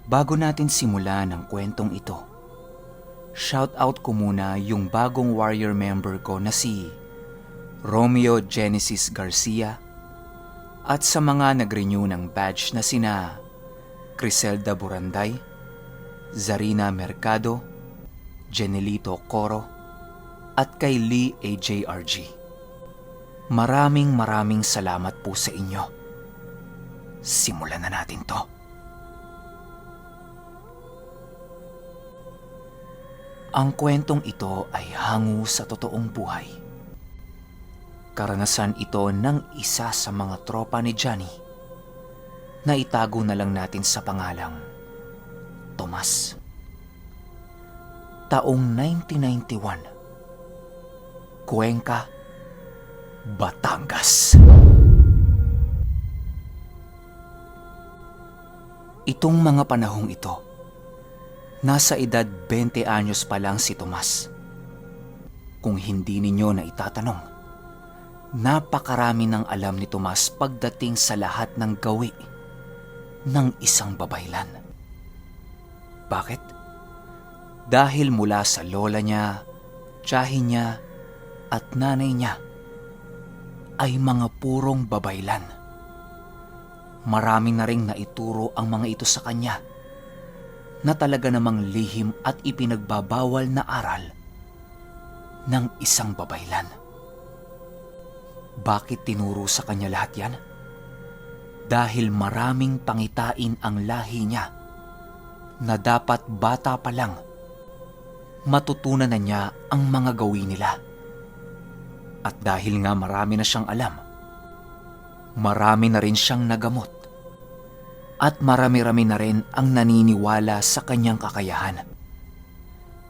Bago natin simulan ang kwentong ito, shoutout ko muna yung bagong warrior member ko na si Romeo Genesis Garcia at sa mga nag-renew ng badge na sina Criselda Buranday, Zarina Mercado, Jenelito Coro at kay Lee AJRG. Maraming salamat po sa inyo. Simulan na natin to. Ang kwentong ito ay hango sa totoong buhay. Karanasan ito ng isa sa mga tropa ni Johnny na itago na lang natin sa pangalang Tomas. Taong 1991, Cuenca, Batangas. Itong mga panahong ito, nasa edad 20 anyos pa lang si Tomas. Kung hindi ninyo na itatanong, napakarami ng alam ni Tomas pagdating sa lahat ng gawi ng isang babaylan. Bakit? Dahil mula sa lola niya, tiyahin niya, at nanay niya ay mga purong babaylan. Marami na ring naituro ang mga ito sa kanya na talaga namang lihim at ipinagbabawal na aral ng isang babaylan. Bakit tinuro sa kanya lahat yan? Dahil maraming pangitain ang lahi niya na dapat bata pa lang matutunan na niya ang mga gawin nila. At dahil nga marami na siyang alam, marami na rin siyang nagamot. At marami-rami na rin ang naniniwala sa kanyang kakayahan.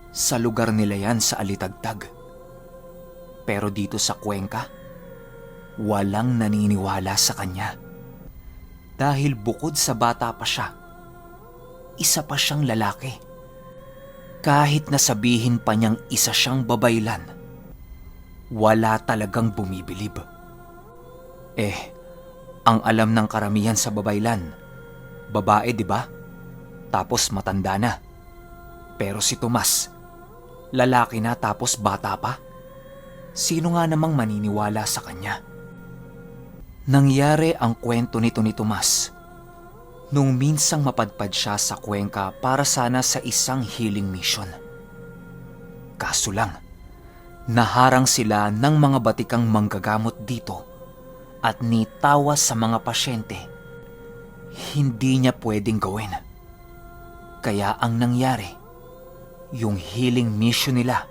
Sa lugar nila yan sa Alitagtag. Pero dito sa Cuenca, walang naniniwala sa kanya. Dahil bukod sa bata pa siya, isa pa siyang lalaki. Kahit na sabihin pa niyang isa siyang babaylan, wala talagang bumibilib. Ang alam ng karamihan sa babaylan, babae, di ba? Tapos matanda na. Pero si Tomas, lalaki na tapos bata pa. Sino nga namang maniniwala sa kanya? Nangyari ang kwento nito ni Tomas nung minsang mapadpad siya sa Cuenca para sana sa isang healing mission. Kaso lang, naharang sila ng mga batikang manggagamot dito at nitawas sa mga pasyente. Hindi niya pwedeng gawin. Kaya ang nangyari, yung healing mission nila,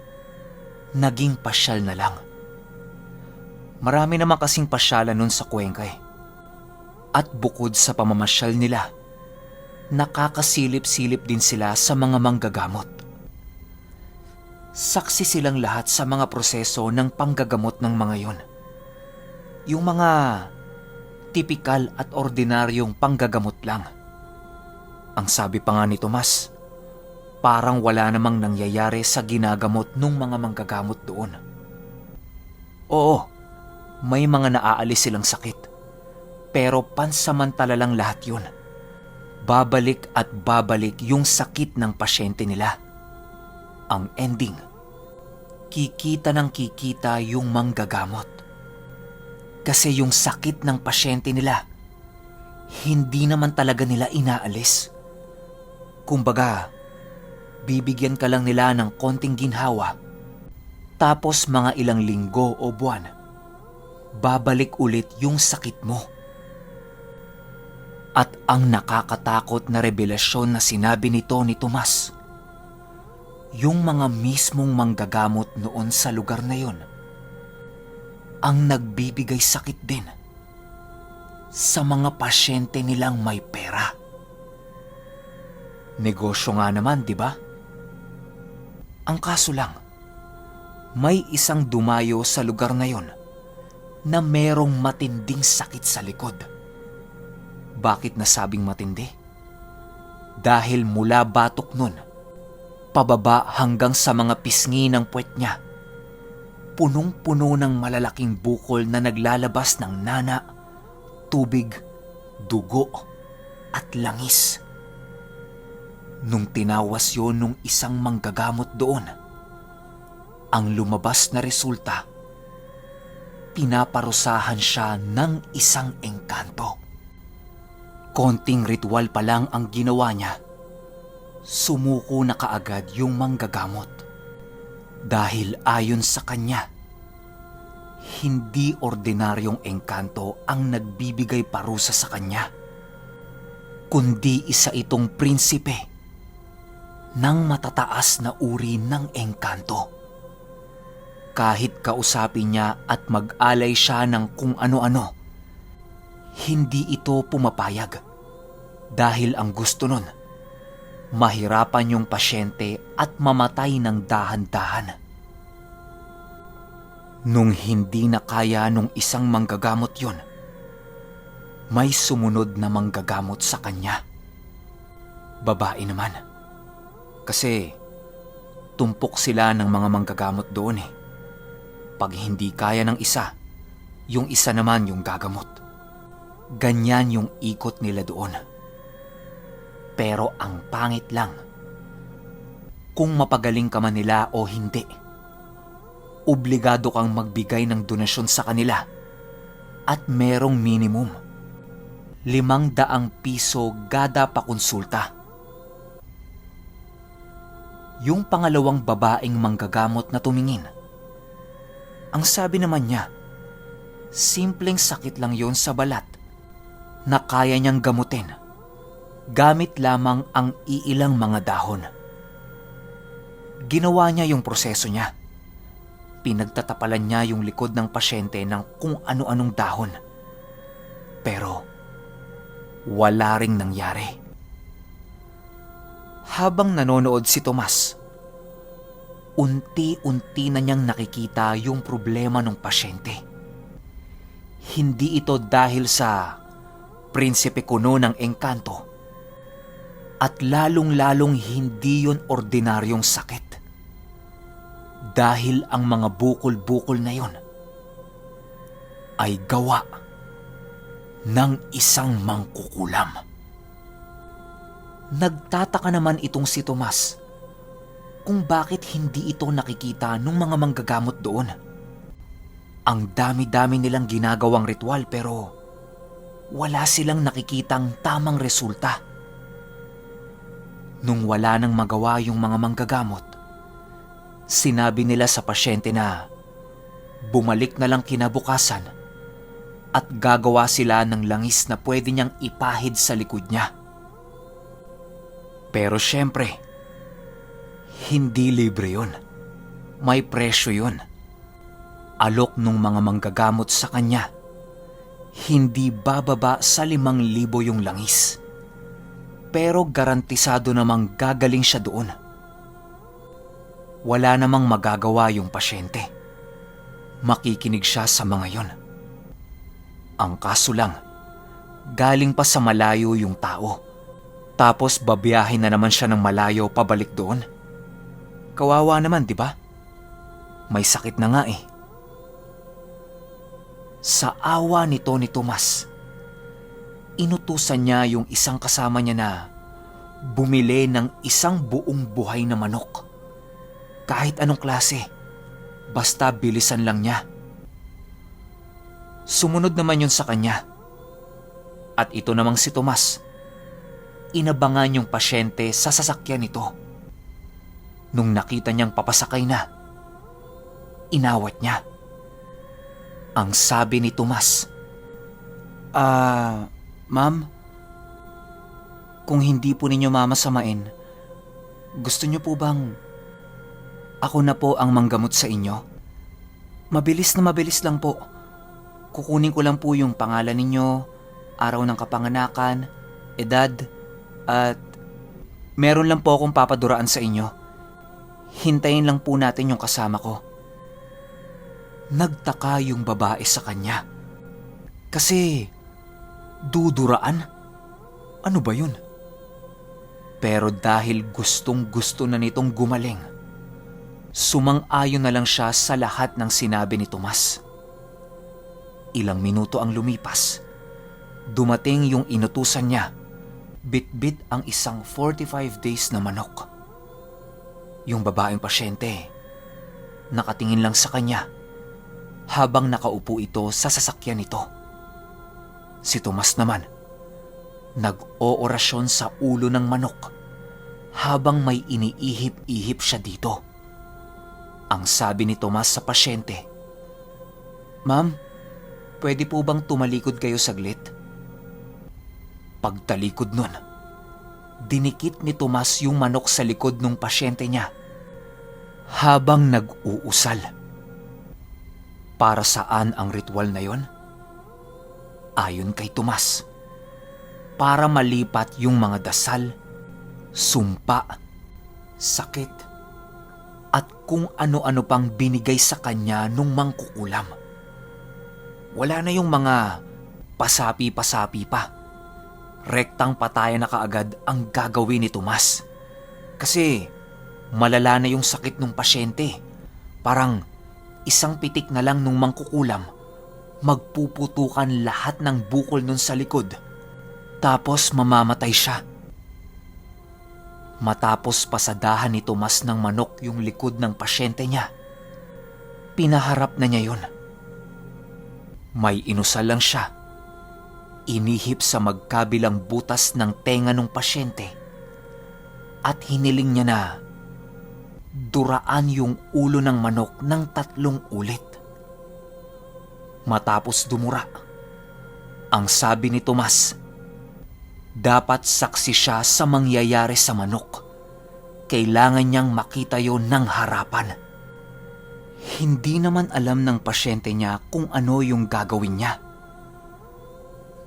naging pasyal na lang. Marami naman kasing pasyalan nun sa Cuenca eh. At bukod sa pamamasyal nila, nakakasilip-silip din sila sa mga manggagamot. Saksi silang lahat sa mga proseso ng panggagamot ng mga yon. Yung mga tipikal at ordinaryong panggagamot lang. Ang sabi pa nga ni Tomas, parang wala namang nangyayari sa ginagamot ng mga manggagamot doon. Oo, may mga naaalis silang sakit, pero pansamantala lang lahat yun. Babalik at babalik yung sakit ng pasyente nila. Ang ending, kikita ng kikita yung manggagamot. Kasi yung sakit ng pasyente nila, hindi naman talaga nila inaalis. Kumbaga, bibigyan ka lang nila ng konting ginhawa, tapos mga ilang linggo o buwan, babalik ulit yung sakit mo. At ang nakakatakot na revelasyon na sinabi nito ni Tomas, yung mga mismong manggagamot noon sa lugar na yon, ang nagbibigay sakit din sa mga pasyente nilang may pera. Negosyo nga naman, di ba? Ang kaso lang, may isang dumayo sa lugar na yon na merong matinding sakit sa likod. Bakit nasabing matindi? Dahil mula batok nun, pababa hanggang sa mga pisngi ng puwet niya, punong-puno ng malalaking bukol na naglalabas ng nana, tubig, dugo, at langis. Nung tinawas yon nung isang manggagamot doon, ang lumabas na resulta, pinaparusahan siya ng isang engkanto. Konting ritual pa lang ang ginawa niya, sumuko na kaagad yung manggagamot. Dahil ayon sa kanya, hindi ordinaryong engkanto ang nagbibigay parusa sa kanya, kundi isa itong prinsipe ng matataas na uri ng engkanto. Kahit kausapin niya at mag-alay siya ng kung ano-ano, hindi ito pumapayag dahil ang gusto nun, mahirapan yung pasyente at mamatay ng dahan-dahan. Nung hindi na kaya nung isang manggagamot yun, may sumunod na manggagamot sa kanya. Babae naman. Kasi tumpok sila ng mga manggagamot doon eh. Pag hindi kaya ng isa, yung isa naman yung gagamot. Ganyan yung ikot nila doon. Pero ang pangit lang, kung mapagaling ka man nila o hindi, obligado kang magbigay ng donasyon sa kanila at merong minimum, 500 piso gada pa konsulta. Yung pangalawang babaeng manggagamot na tumingin, ang sabi naman niya, simpleng sakit lang yon sa balat na kaya niyang gamutin gamit lamang ang iilang mga dahon. Ginawa niya yung proseso niya. Pinagtatapalan niya yung likod ng pasyente ng kung ano-anong dahon. Pero wala ring nangyari. Habang nanonood si Tomas, unti-unti na niyang nakikita yung problema ng pasyente. Hindi ito dahil sa prinsipe kuno ng engkanto, at lalong-lalong hindi yon ordinaryong sakit. Dahil ang mga bukol-bukol na yon ay gawa ng isang mangkukulam. Nagtataka naman itong si Tomas kung bakit hindi ito nakikita ng mga manggagamot doon. Ang dami-dami nilang ginagawang ritual pero wala silang nakikitang tamang resulta. Nung wala nang magawa yung mga manggagamot, sinabi nila sa pasyente na bumalik na lang kinabukasan at gagawa sila ng langis na pwede niyang ipahid sa likod niya. Pero syempre, hindi libre yun. May presyo yun. Alok nung mga manggagamot sa kanya, hindi bababa sa 5,000 yung langis. Pero garantisado namang gagaling siya doon. Wala namang magagawa yung pasyente. Makikinig siya sa mga yon. Ang kaso lang, galing pa sa malayo yung tao. Tapos babiyahin na naman siya ng malayo pabalik doon. Kawawa naman, di ba? May sakit na nga eh. Sa awa nito ni Tomas, inutusan niya yung isang kasama niya na bumili ng isang buong buhay na manok. Kahit anong klase, basta bilisan lang niya. Sumunod naman yun sa kanya. At ito namang si Tomas, inabangan yung pasyente sa sasakyan nito. Nung nakita niyang papasakay na, inawat niya. Ang sabi ni Tomas, Ma'am, kung hindi po ninyo mamasamain, gusto niyo po bang ako na po ang manggamot sa inyo? Mabilis na mabilis lang po. Kukunin ko lang po yung pangalan ninyo, araw ng kapanganakan, edad, at meron lang po akong papaduraan sa inyo. Hintayin lang po natin yung kasama ko. Nagtaka yung babae sa kanya. Kasi duduraan? Ano ba yun? Pero dahil gustong-gusto na nitong gumaling, sumang-ayon na lang siya sa lahat ng sinabi ni Tomas. Ilang minuto ang lumipas. Dumating yung inutusan niya Bitbit ang isang 45 days na manok. Yung babaeng pasyente, nakatingin lang sa kanya habang nakaupo ito sa sasakyan nito. Si Tomas naman, nag-oorasyon sa ulo ng manok habang may iniihip-ihip siya dito. Ang sabi ni Tomas sa pasyente, "Ma'am, pwede po bang tumalikod kayo saglit?" Pagtalikod nun, dinikit ni Tomas yung manok sa likod ng pasyente niya habang nag-uusal. Para saan ang ritual na yon? Ayon kay Tomas, para malipat yung mga dasal, sumpa, sakit, at kung ano-ano pang binigay sa kanya nung mangkukulam. Wala na yung mga pasapi-pasapi pa. Rektang patayan na kaagad ang gagawin ni Tomas. Kasi malala na yung sakit ng pasyente. Parang isang pitik na lang nung mangkukulam, magpuputukan lahat ng bukol nun sa likod. Tapos mamamatay siya. Matapos pasadahan ni Tomas ng manok yung likod ng pasyente niya, pinaharap na niya yun. May inusal lang siya. Inihip sa magkabilang butas ng tenga ng pasyente at hiniling niya na duraan yung ulo ng manok ng 3 ulit. Matapos dumura, ang sabi ni Tomas, dapat saksi siya sa mangyayari sa manok. Kailangan niyang makita yon ng harapan. Hindi naman alam ng pasyente niya kung ano yung gagawin niya.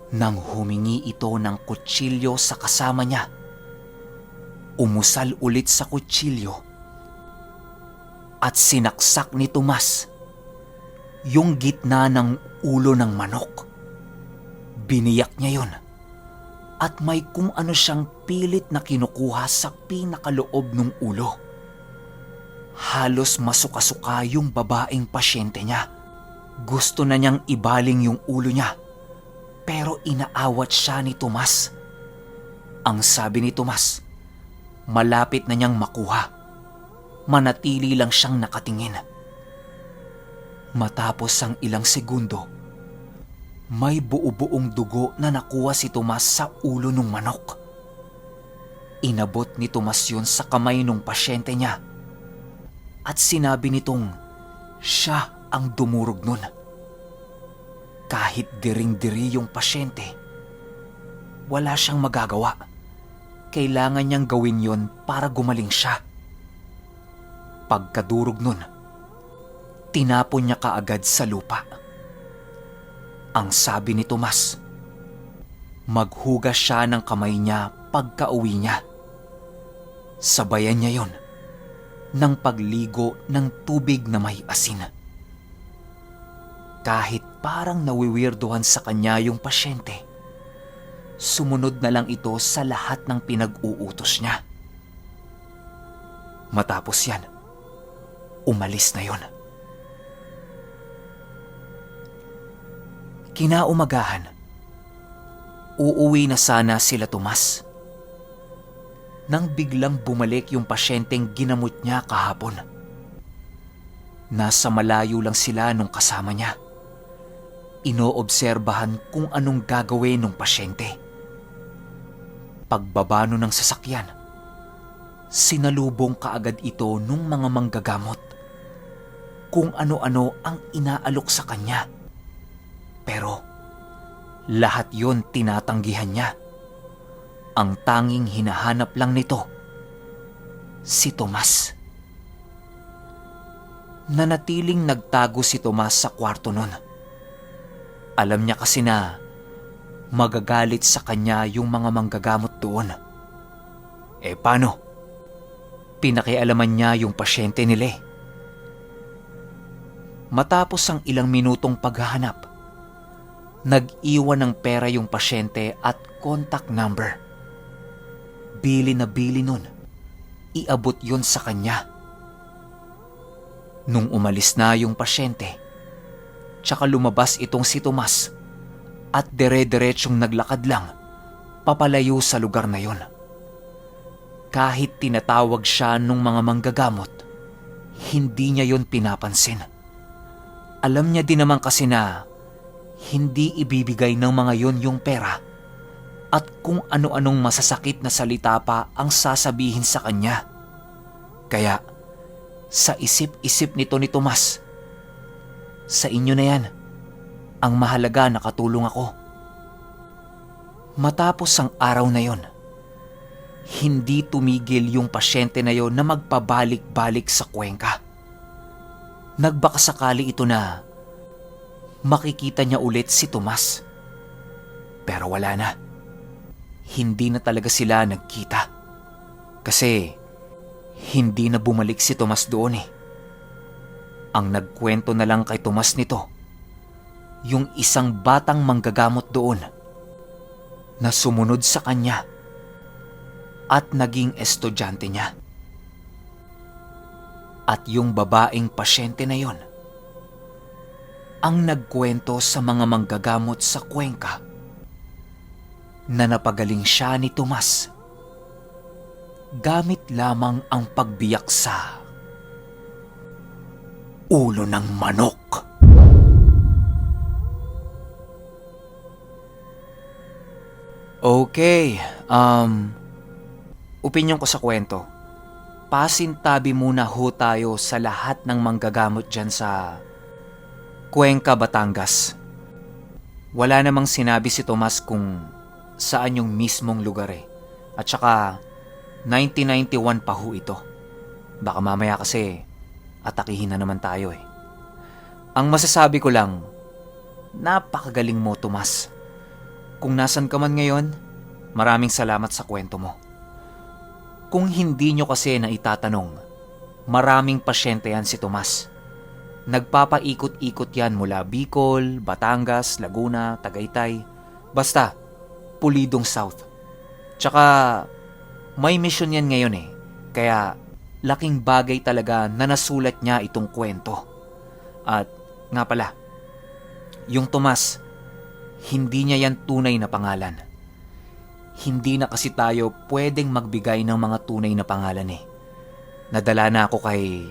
Nang humingi ito ng kutsilyo sa kasama niya, umusal ulit sa kutsilyo at sinaksak ni Tomas yung gitna ng ulo ng manok. Biniyak niya yon at may kung ano siyang pilit na kinukuha sa pinakaloob ng ulo. Halos masuka-suka yung babaeng pasyente niya. Gusto na niyang ibaling yung ulo niya, pero inaawat siya ni Tomas. Ang sabi ni Tomas, malapit na niyang makuha. Manatili lang siyang nakatingin. Matapos ang ilang segundo, may buo-buong dugo na nakuha si Tomas sa ulo ng manok. Inabot ni Tomas yun sa kamay ng pasyente niya at sinabi nitong siya ang dumurog nun. Kahit diring-diri yung pasyente, wala siyang magagawa. Kailangan niyang gawin yon para gumaling siya. Pagkadurog nun, tinapon niya kaagad sa lupa. Ang sabi ni Tomas, maghugas siya ng kamay niya pagka-uwi niya. Sabayan niya yon ng pagligo ng tubig na may asin. Kahit parang nawiwirduhan sa kanya yung pasyente, sumunod na lang ito sa lahat ng pinag-uutos niya. Matapos yan, umalis na yon. Kinaumagahan, uuwi na sana sila Tomas nang biglang bumalik yung pasyenteng ginamot niya kahapon. Nasa malayo lang sila nung kasama niya. Inoobserbahan kung anong gagawin ng pasyente. Pagbaba ng sasakyan, sinalubong kaagad ito nung mga manggagamot. Kung ano-ano ang inaalok sa kanya. Pero lahat yon tinatanggihan niya. Ang tanging hinahanap lang nito, si Tomas. Nanatiling nagtago si Tomas sa kwarto nun. Alam niya kasi na magagalit sa kanya yung mga manggagamot doon. Paano? Pinakialaman niya yung pasyente nila. Matapos ang ilang minutong paghahanap, nag-iwan ng pera yung pasyente at contact number. Bili na bili nun, iabot yun sa kanya. Nung umalis na yung pasyente, tsaka lumabas itong si Tomas at dire-diretsyong naglakad lang papalayo sa lugar na yon. Kahit tinatawag siya nung mga manggagamot, hindi niya yon pinapansin. Alam niya din naman kasi na hindi ibibigay ng mga yon yung pera at kung ano-anong masasakit na salita pa ang sasabihin sa kanya. Kaya sa isip-isip nito ni Tomas, sa inyo na yan. Ang mahalaga nakatulong ako. Matapos ang araw na yon, hindi tumigil yung pasyente na yon na magpabalik-balik sa Cuenca. Nagbakasakali ito na makikita niya ulit si Tomas. Pero wala na. Hindi na talaga sila nagkita. Kasi hindi na bumalik si Tomas doon eh. Ang nagkwento na lang kay Tomas nito, yung isang batang manggagamot doon na sumunod sa kanya at naging estudyante niya. At yung babaeng pasyente na yon, ang nagkwento sa mga manggagamot sa Cuenca na napagaling siya ni Tomas gamit lamang ang pagbiyak sa ulo ng manok. Okay, opinyon ko sa kwento. Pasintabi muna ho tayo sa lahat ng manggagamot dyan sa Cuenca, Batangas. Wala namang sinabi si Tomas kung saan yung mismong lugar eh. At saka 1991 pa ho ito. Baka mamaya kasi atakihin na naman tayo eh. Ang masasabi ko lang, napakagaling mo Tomas. Kung nasan ka man ngayon, maraming salamat sa kwento mo. Kung hindi nyo kasi na itatanong, maraming pasyente yan si Tomas. Nagpapaikot-ikot yan mula Bicol, Batangas, Laguna, Tagaytay, basta Pulidong South. Tsaka may mission yan ngayon eh, kaya laking bagay talaga na nasulat niya itong kwento. At nga pala, yung Tomas, hindi niya yan tunay na pangalan. Hindi na kasi tayo pwedeng magbigay ng mga tunay na pangalan eh. Nadala na ako kay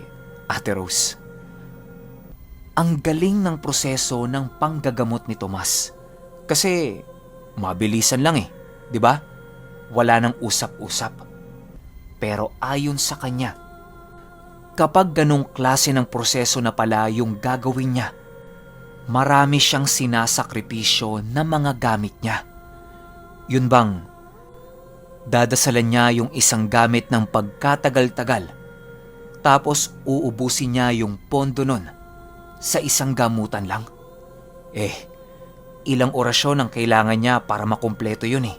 Ate Rose. Ang galing ng proseso ng panggagamot ni Tomas. Kasi mabilisan lang eh, di ba? Wala nang usap-usap. Pero ayon sa kanya, kapag ganong klase ng proseso na pala yung gagawin niya, marami siyang sinasakripisyo na mga gamit niya. Yun bang dadasalan niya yung isang gamit ng pagkatagal-tagal, tapos uubusin niya yung pondo nun sa isang gamutan lang? Ilang orasyon ang kailangan niya para makumpleto yun eh.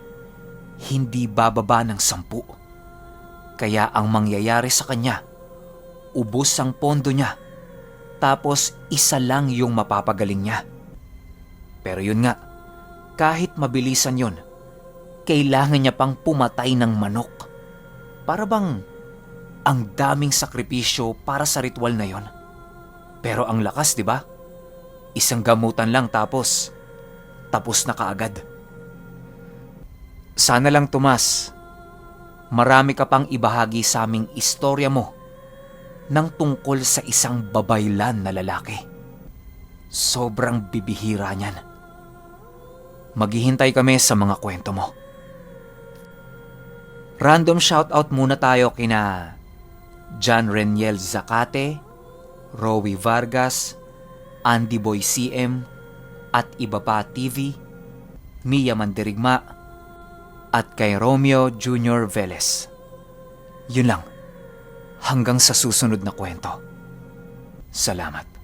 Hindi bababa ng 10. Kaya ang mangyayari sa kanya, ubos ang pondo niya, tapos isa lang yung mapapagaling niya. Pero yun nga, kahit mabilisan yun, kailangan niya pang pumatay ng manok. Para bang ang daming sakripisyo para sa ritual na yon. Pero ang lakas, di ba? Isang gamutan lang tapos na kaagad. Sana lang Tomas, marami ka pang ibahagi sa aming istorya mo nang tungkol sa isang babaylan na lalaki. Sobrang bibihira niyan. Maghihintay kami sa mga kwento mo. Random shoutout muna tayo kina John Reniel Zacate, Rowie Vargas, Andy Boy CM, at Iba Pa TV, Mia Mandirigma, at kay Romeo Jr. Velez. Yun lang. Hanggang sa susunod na kwento. Salamat.